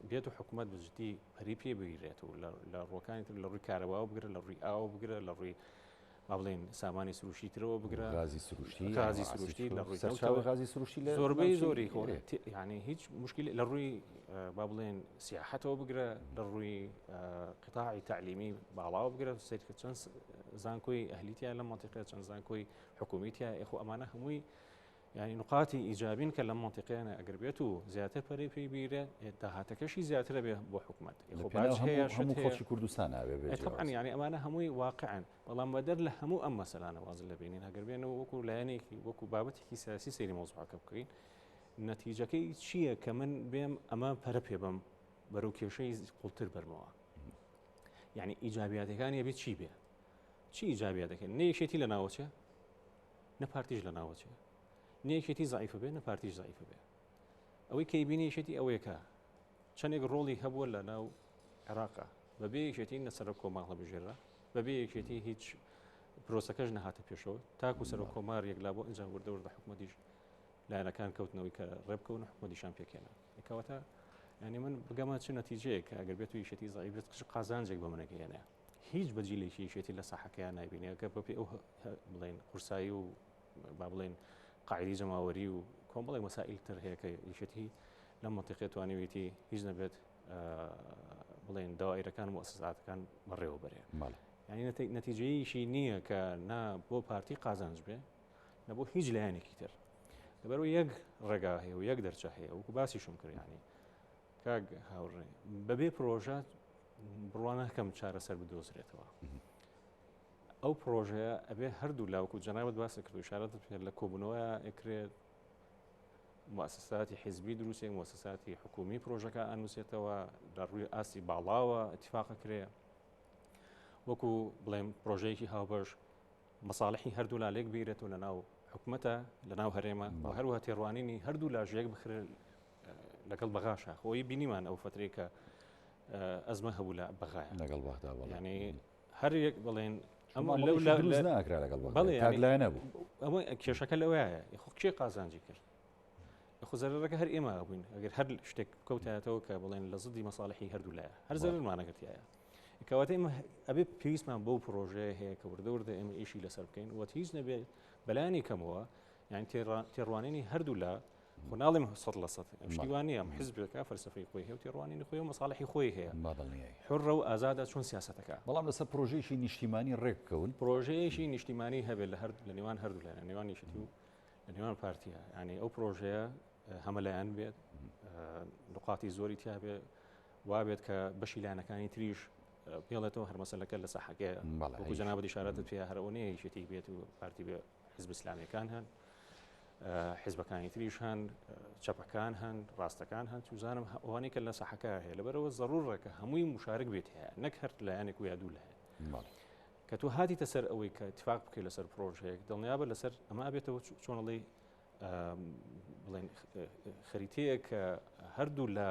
Speaker 2: بێت و حکوومەت بجدی پەری پێ بگیرێت و لە ڕۆکانی تر لە ڕووی کارەباوە بگرە لە ڕووی ئاوە بگرە لە ڕووی با بڵێن سامانی سروشتی ترەوە بگرە
Speaker 1: غازی سروشتی
Speaker 2: لە ڕووی
Speaker 1: غازی سروشتی لە
Speaker 2: زۆربەی زۆری ینی هیچ مشکلی لە ڕووی با بڵێن سیاحەتەوە بگرە لە ڕووی قطاعی تعلیمی باڵاوە بگرە سیرکە چەند زانکۆی ئەهلیتیان لە منتیقەیە چەند زانکۆی حکوومیتیە ئەخۆ ئەمانە هەمووی ینی نقاتی ئیجابین کە لە منتیقەیانە ئەگەر بێت و زیاتر پەرەی پێی بیرە داهاتەکەشی زیاترە بێ بۆ حکوومەت
Speaker 1: هەموو خەڵکی کوردستان ئاوێ
Speaker 2: طبعاً ینی ئەمانە هەمووی واقعن بەڵام بەدەر لە هەموو ئەم مەسەلانە واز لە بینین هەگەر بێنەوە وەکو لایەنێکی وەکو بابەتێکی سیاسی سەیری مۆزوعەکە بکەین نەتیجەکەی چییە کە من بێم ئەمە پەرە پێ بم بەرەو کێشەی قوڵتر بەرمەوە یعنی ئیجابیاتەکانی بێت چی بێ چی ئیجابیاتەکەن نەیەکێتی لە ناوچێ نە پارتیش لە ناوچێ نەیەکێتی زعیفە بێ نە پارتیش زعیفە بێ ئەوەی کەیبینی یەکێتی ئەوەیەکە چەندێک ڕۆڵی هەبووە لە ناو عێراقا بەبێ یەکێتی نەسەر کۆماڵ بژێرە بەبێ یەکێتی هیچ پرۆسەکەش نەهاتە پێشەوە تاکو سەر کۆمار یەکلا بۆ ئەنجام وردە وردە حکوومەتیش لایەنەکان کەوتنەوەی کە ڕێبکەون حکوومەتیشان پێکێنە ئەکەواتە ینی من بگەمە چ نەتیجەیە کە ئەگەر بێت و یەکێتی زعیف بێت قازانجێک بە منەکەیانە هیچ بەجیلێکی یەکێتی لە ساحەکەیان نابینێ کە بەپێ ئەو بڵێن قورسایی و با بڵێن قاعدی جەماوەری و کۆمەڵێک مەسائل تر هەیە کە یەکێتی لەم منتیقەیە توانیوێتی هیچ نەبێت بڵێن داوایرەکان و مؤسساتەکان بەڕێوە بەرێ ینی نەتیجەیەشی نییە کە نا بۆ پارتی قازانج بێ نە بۆ هیچ لایەنێکی تر لەبەرەوە یەک ڕێگا هەیە و یەک دەرچە هەیە وەکو باسیشم کرد ینی کاک هاوڕێ بەبێ پرۆژە بڕوانەکەم چارەسەر بدۆزرێتەوە ئەو پرۆژەیە ئەبێ هەردوو لاوەکو جەنابەت باسی کرد و ئیشارەت پێ لە کۆبوونەوە ئەکرێت مؤسساتی حیزبی دروستێک مؤسساتی حکومی پرۆژەکە ئەنووسێتەوە لە ڕووی ئاسی باڵاوە اتفاقە کرێ وەکو بڵێم پرۆژەیەکی هاوبەش مەساڵحی هەردوو لالێک بیرێتەوە لە ناو حکوومەتە لە ناو هەرێمە بە هەروە تێڕوانینی هەردوو لاژەیەک بخرێ لەگەڵ بەغاشە خۆی بینیمان ئەو فترەی کە ئەزمە هەبوو لە بەغایە
Speaker 1: لەگەڵ بەغدا
Speaker 2: ینی هەر یەک بڵێن ئەمە
Speaker 1: دروست ناکرا لەگەڵ
Speaker 2: بەڵێ
Speaker 1: کاک لای نەبوو
Speaker 2: ئەمە کێشەکە لەوەیە خۆ کێ قازانجی کرد خۆ زەرەکە هەر ئێمە بووین ئەگەر هەر شتێک کەوتایەتەوە کە بڵێن لە زدی مەساڵحی هەردوولایە هەر زەرمانەگەتیایە کەواتە ئێمە ئەبێ پێویستمان بەو پرۆژەیە هەیە کە وردە ئێمە ئیشی لەسەر بکەین وە هیچ نەبێت بەلایانی کەمەوە یعنی تێڕوانینی هەردوو لە خۆ ناڵێم 100% شتیوان نیە حزبێکە فەلسفەی خۆی هەیە و تێڕوانینی خۆی و مەساڵحی خۆی هەیە حڕە و ئازادە چۆن سیاسەتەکە
Speaker 1: بەڵام لەسەر پرۆژەیەکی نیشتیمانی ڕێککەون
Speaker 2: پرۆژەیەشی نیشتیمانی هەبێت لە نێوان هەردوو لە نێوان نیشتی و لە نێوان پارتیە ینی ئەو پرۆژەیە هەمەلایەن بێت نقاتی زۆری تیا بێت وابێت کە بەشی لایەنەکانی تریش پێڵێتەوە هەر مەسەلەکە لە ساحەکەی وەکو جەنابەتی ئیشارەتت پێ هەرەوەنەیە یەکێتی بێت و پارتی بێ حزب ئیسلامیەکان هەن حیزبەکانی تریش هەن چەپەکان هەن ڕاستەکان هەن توزانم ئەوانەی کە لە ساحەکە هەیە لەبەرەوە ضرورڕێکە هەمووی مشارک بێت هەیە نەک هەر لایەنێک و یادوو لە هەیە کە تو هاتیتە سەر ئەوەی کە اتفاق بکەیت لەسەر پرۆژەیەک دڵنیابە لەسەر ئەمە بێتەوە چۆنەڵی بڵێن خەریتەیە کە هەردوو لە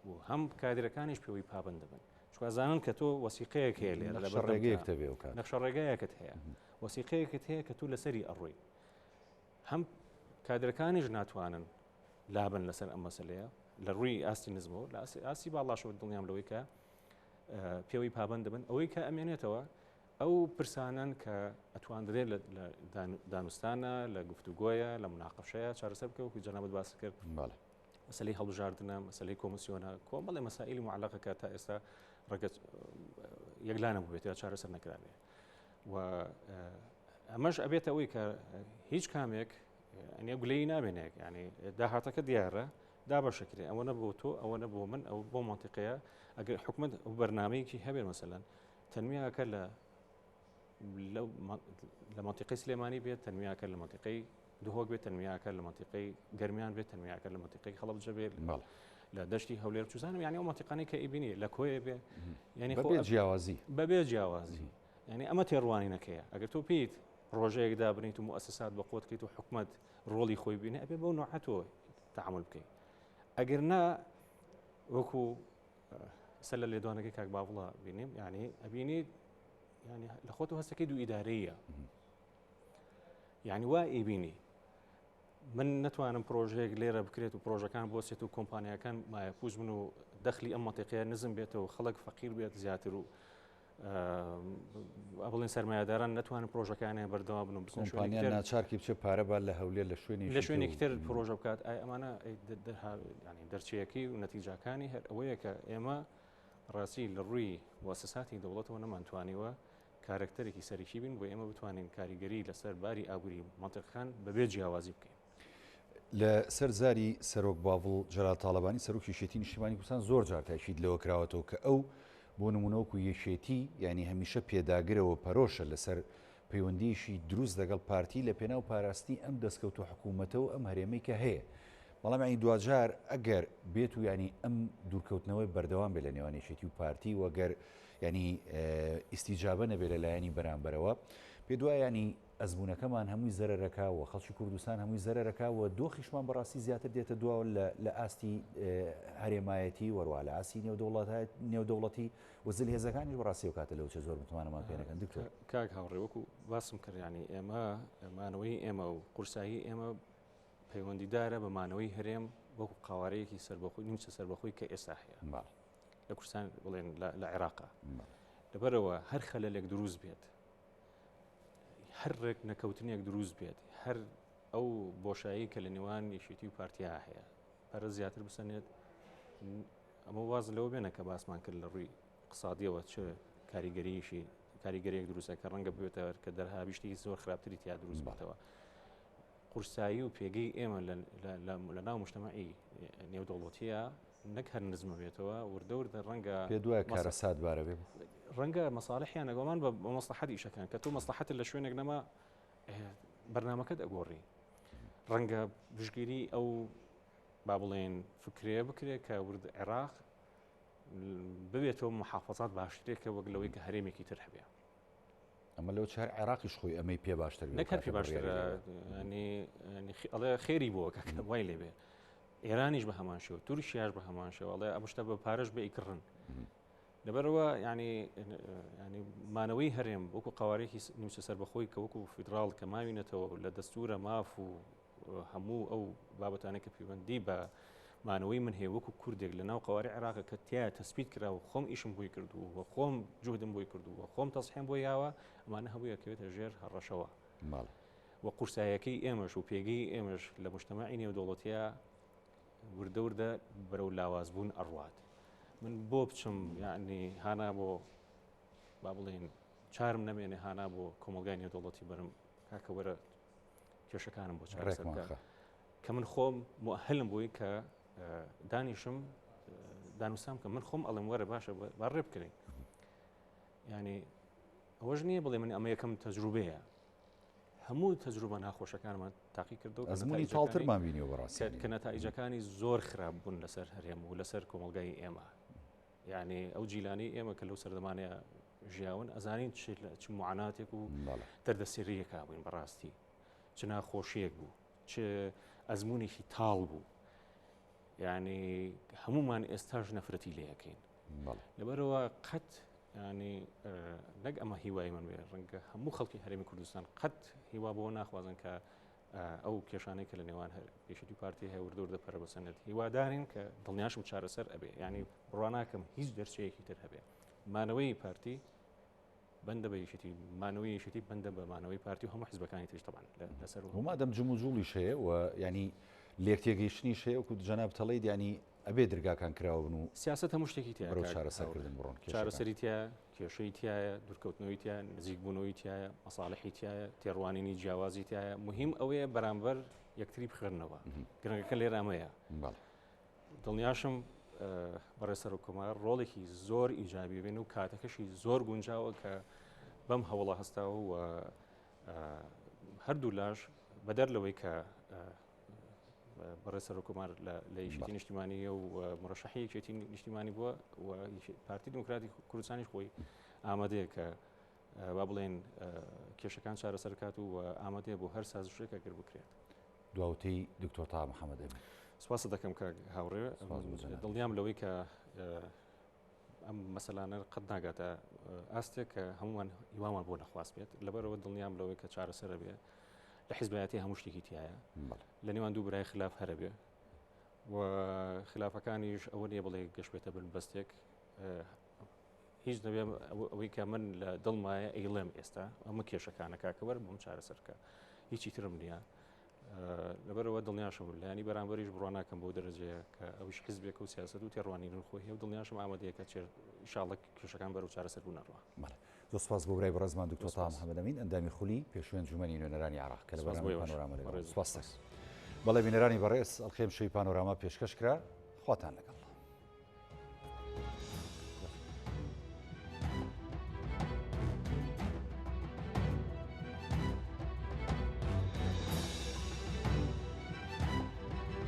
Speaker 2: و هەم کادرەکانیش پێوەی پابند دەبن چوازانن کە تۆ وەسیقەیەک هەیە لێرە لە
Speaker 1: ڕێگەیەکتە بێ و
Speaker 2: نەخشە ڕێگایەکت هەیە وەسیقەیەکت هەیە کە تو لەسەری ئەڕۆی هەم کادرەکانیش ناتوانن لابن لەسەر ئەم مەسەلەیە لە ڕووی ئاستی نزمەوە لە ئاسی باڵاشەوە دڵنیام لەوەی کە پێوەی پابند دەبن ئەوەی کە ئەمێنێتەوە ئەو پرسانن کە ئەتوان دەرێت لە دانوستانە لە گفتوگۆیە لە مناقەشەیە چارەسەر بکەوە جەنابەت باس کرد مەسەلەی هەڵبژاردنە مەسەلەی کۆمسیۆنە کۆمەڵی مەسائلی معلقەکە تا ئێستا ڕەگەت یەکلانە بێت یا چارەسەر نەکرابێ و ئەمەش ئەبێتە ئەوەی کە هیچ کامێک ئەنێ گولەی نابێنێک ینی داهاتەکە دیارە دابەشەکرێ ئەوە نەبوو تۆ ئەوە نەبوو من ئەو بۆ منتیقەیە ئەگەر حکومت بەرنامەیەکی هەبێت مەسەلەن تەنمیاکە لە منتیقەی سلێمانی بێت تەنمیاکە لە منتیقەی دهۆک بێت تەنمیاکە لە منتیقەی گەرمیان بێت تەنمیاکە لە منتیقەی خەڵبجە بێت لە دەشتی هەولێر چوزانم یعنی ئەو منتیقانی کە ئیبینی لە کۆیە بێ ینی
Speaker 1: بەبێ جیاوازی
Speaker 2: بەبێ جیاوازی ینی ئەمە تێڕوانینەکەیە ئەگەر تۆ پێیت ڕۆژەیەکدا بنیت و مؤسسات بە قوت بکەیت و حکومت ڕۆڵی خۆی بینێ ئەبێ بەو نوعەتەوە تعامل بکەیت ئەگەر نا وەکو سەر لە لێدوانەکەی کاک باوڵە بینیم یعنی ئەبینیت ینی لە خۆت و هەستەکەی دوو ئیدارەیە یعنی وا ئیبینی من نتوانم پرۆژەیەک لێرە بکرێت و پرۆژەکان بۆسێت و کۆمپانیەکان مایەپوش بن و دەخلی ئەم منتیقەیە نزم بێتەوە خەڵک فەقیر بێت زیاتر و بڵێن سەرمایه‌داران نتوانن پرۆژەکانیان بەردەوا بن و
Speaker 1: کۆمپانیا ناچارکی بچێ پارە با لە هەولێر لە
Speaker 2: شوێنێکی تر پرۆژە بکات ئەمانە دەرچەیەکی و نەتیجاکانی هەر ئەوەیە کە ئێمە ڕاستی لە ڕووی مؤسساتی دەوڵەتەوە نەمانتوانیوە کارکتەرێکی سەرکی بین بۆ ئێمە بتوانین کاریگەری لەسەر باری ئابووری منتیقەکان بەبێ جیاوازی بکەین
Speaker 1: لە سەر زاری سەرۆک باوڵ جەلال تاڵەبانی سەرۆکی یەکێتی نیشتیمانی کوردستان زۆر جار تاکید لەوە کراوەتەوە کە ئەو بۆ نمونەوەکو یەکێتی ینی هەمیشە پێداگرەوە پەرۆشە لەسەر پەیوەندیشی دروست لەگەڵ پارتی لە پێناو پاراستی ئەم دەستکەوت و حکوومەتەوە ئەم هەرێمەی کە هەیە بەڵام ینی دوجار ئەگەر بێت و ینی ئەم دوورکەوتنەوەی بەردەوام بێت لە نێوان یەکێتی و پارتی وەگەر ینی ئیستیجابە نەبێت لە لایەنی بەرامبەرەوە پێ دوای ینی ئەزمونونەکەمان هەمووی زەرەرەکەوە خەڵکی کوردستان هەمووی زەرەرەکەوە دۆخیشمان بەڕاستی زیاتر دێتە دواوە لە ئاستی هەرێمایەتی وەروە لە ئاسی نێودەوڵەتی وەزل هێزەکانیش بەڕاستی و کاتە لەو چه زۆر متمانەمان پێەکەن دکتۆر
Speaker 2: کاک هاوڕێ وەکو باسم کرد ینی ئێمە مانەوەی ئێمە و قورسایی ئێمە پەیوەندیدارە بە مانەوەی هەرێم وەکو قاوارەیەکی سەربەخۆی نیمچە سەربەخۆی کە ئێستا هەیە لە کوردستان بڵێن لە عێراقا لەبەرەوە هەر خەلەلێک دروست بێت هەر ڕێک نەکەوتنێک دروست بێت هەر ئەو بۆشایی کە لە نێوان یەکێتی و پارتیا هەیە پەرە زیاتر بسەنێت ئەمە واز لەوە بێنە کە باسمان کرد لە ڕووی اقتصادیەوە چه کاریگەریەک دروستە کە ڕەنگە بێتە کە دەرهابیشتی زۆر خراپتری تیا دروست بێتەوە قورسایی و پێگەی ئێمە لە ناو مجتەمەعی نێودەوڵەتیە نەک هەر نزمە بێتەوە وردە ڕەنگە
Speaker 1: پێ دوای کارە سات بارە بێ
Speaker 2: ڕەنگە مەساڵحیان ئەگەڵمان بە مەسلحەتی ئیشەکان کە تۆ مەسلحەت لە شوێنێک نەما بەرنامەکەت ئەگۆڕی ڕەنگە پشگیری ئەو با بڵێن فکرێ بکرێت کە ورد عێراق ببێتەوە محافەزات باشترێکە وەک لەوەی کە هەرێمێکی تر هەبێ
Speaker 1: ئەمە لەو چهار عێراقیش خۆی ئەمەی پێ باشتر
Speaker 2: نەکات پێ باشتر ئەڵێ خێری بۆ کە وای لێبێ ئێرانیش بە هەمان شێوە تووریشیاش بە هەمان شێوە ئەڵێ ئەمە شتە بە پارەش بە ئیکڕن لەبەرەوە ینی مانەوەی هەرێم وەکو قاوارێکی نیوچە سەربەخۆی کە وەکو فیدراڵ کە ماوینەتەوە لە دەستورە ماف و هەموو ئەو بابەتانە کە پەیوەندی بە مانەوەی من هەیە وەکو کوردێک لە ناو قاواری عێراقە کە تایە تەسبیت کراوە خۆم ئیشم بۆی کردو و خۆم جوهدم بۆی کردو و خۆم تەسحێم بۆ یاوە ئەمانە هەموو یەکەوێتە ژێر هەڕەشەوە وە قورسایەکەی ئێمەش و پێگەی ئێمەش لە مجتەماعی نێودەوڵەتیە وردە وردە بەرەو لاوازبوون ئەڕوات من بۆ بچم یعنی هانا بۆ با بڵێن چارم نەمێنێ هانا بۆ کۆمەلگای نێودەوڵەتی بەرم کاکە وەرە کێشەکانم بۆ چارەسەرکە کە من خۆم مؤهلم بووی کە دانیشم دانوسام کە من خۆم ئەڵێم وەرە باشە با ڕێ بکەین ینی ئەوەش نییە بڵێ من ئەمە یەکەم تەجروبەیە هەموو تەجروبە ناخۆشەکانمان تاقی کردەوە
Speaker 1: ئەزمموی تاڵترمان بینیەوە بەڕاستی
Speaker 2: کە نەتائیجەکانی زۆر خراپ بوون لەسەر هەرێم و لەسەر کۆمەلگای ئێمە یعنی ئەو جیلانی ئێمە کە لەو سەردەمانەیە ژیاون ئەزانین چ معاناتێک و دەردەسێریەکە بووین بەڕاستی چ ناخۆشیەک بوو چ ئەزمموونێکی تاڵ بوو یعنی هەمومان ئێستاش نەفرەتی لێەکەین لەبەرەوە قەت ینی نەک ئەمە هیوای من بێ ڕەنگە هەموو خەڵکی هەرێمی کوردستان قەت هیوا بۆ ناخوازن کە ئەو کێشانەی کە لە نێوان پێشەتی پارتی هەیە وردە پەرە بەسەنێت هیوادارین کە دڵنیاشم چارەسەر ئەبێ ینی بڕواناکەم هیچ دەرچەیەکی تر هەبێ مانەوەی پارتی بەندە بە یەکێتی مانەوەی یەکێتی بەندە بە مانەوەی پارتی و هەموو حیزبەکانی تریش طبعاً لەسەر
Speaker 1: ومادەم جم و جوڵیش هەیە و ینی لێکتێگەیشتنیش هەیە وەکو جەناب تەڵێیت ینی ئەبێ دەرگاکان کراون و
Speaker 2: سیاست هەموو شتێکی تایە
Speaker 1: بەرەو چارەسەرکردن بڕۆن
Speaker 2: چارەسەری تایە کێشەی تایە دوورکەوتنەوەی تایە نزیکبوونەوەی تایە مەساڵحی تایە تێڕوانینی جیاوازی تایە مهم ئەوەیە بەرامبەر یەکتری بخێنەوە گرنگەکە لێرە ئەمەیە دڵنیاشم بەڕێسەر و کۆمار ڕۆڵێکی زۆر ئیجابی بێن و کاتەکەشی زۆر گونجاوە کە بەم هەوڵە هەستاوە و هەردوو لاش بەدەر لەوەی کە بەڕێسەر و کۆمار لە یەکێتی نیشتیمانیە و مڕەشەحی یەکێتی نیشتیمانی بووە و پارتی دموکراتی کوردستانیش خۆی ئامادەیە کە با بڵێن کێشەکان چارەسەرکات و ئامادەیە بۆ هەر سازشێک ئەگەر بکرێت
Speaker 1: دواوتەی دکتۆر تا محەممەد ئەمین
Speaker 2: سوپاسە دەکەم کە هاوڕێ دڵنیام لەوەی کە ئەم مەسەلانە قەت ناگاتە ئاستێک کە هەمومان هیوامان بۆ نەخواست بێت لەبەرەوە دڵنیام لەوەی کە چارەسەرە بێ لە حیزبایەتی هەموو شتێکی تایە لە نێوان دوو برای خلاف هەرە بێ و خلافەکانیش ئەوە نیە بڵێ گەشت بێتە بن بەستێک هیچ نەبێ ئەوەی کە من لە دڵمایە ئەیڵێم ئێستا ئەمە کێشەکانە کاکەوەر بۆم چارەسەرکە هیچی ترم نییە لەبەرەوە دڵنیاشم لایانی بەرامبەریش بڕواناکەم بۆ دەرەجەیە کە ئەوش حیزبێک و سیاست و تێڕوانینن خۆی هەیە و دڵنیاشم ئامادەیە کە ئینشاءڵڵا کێشەکان بەرەو چارەسەر بوونەڕەوە
Speaker 1: زۆر سپاس بۆ برای بەڕێزمان دکتۆر تا محەممەد ئەمین ئەندامی خولی پێشوێن جومەنی نوێنەرانی عێراق کە لە بەرنامەی پانۆراما لەگەڵ سپاس بەڵێ بینەرانی بەڕێز ئەڵخێم شەوی پانۆراما پێشکەش کرا خواتان لەگەڵ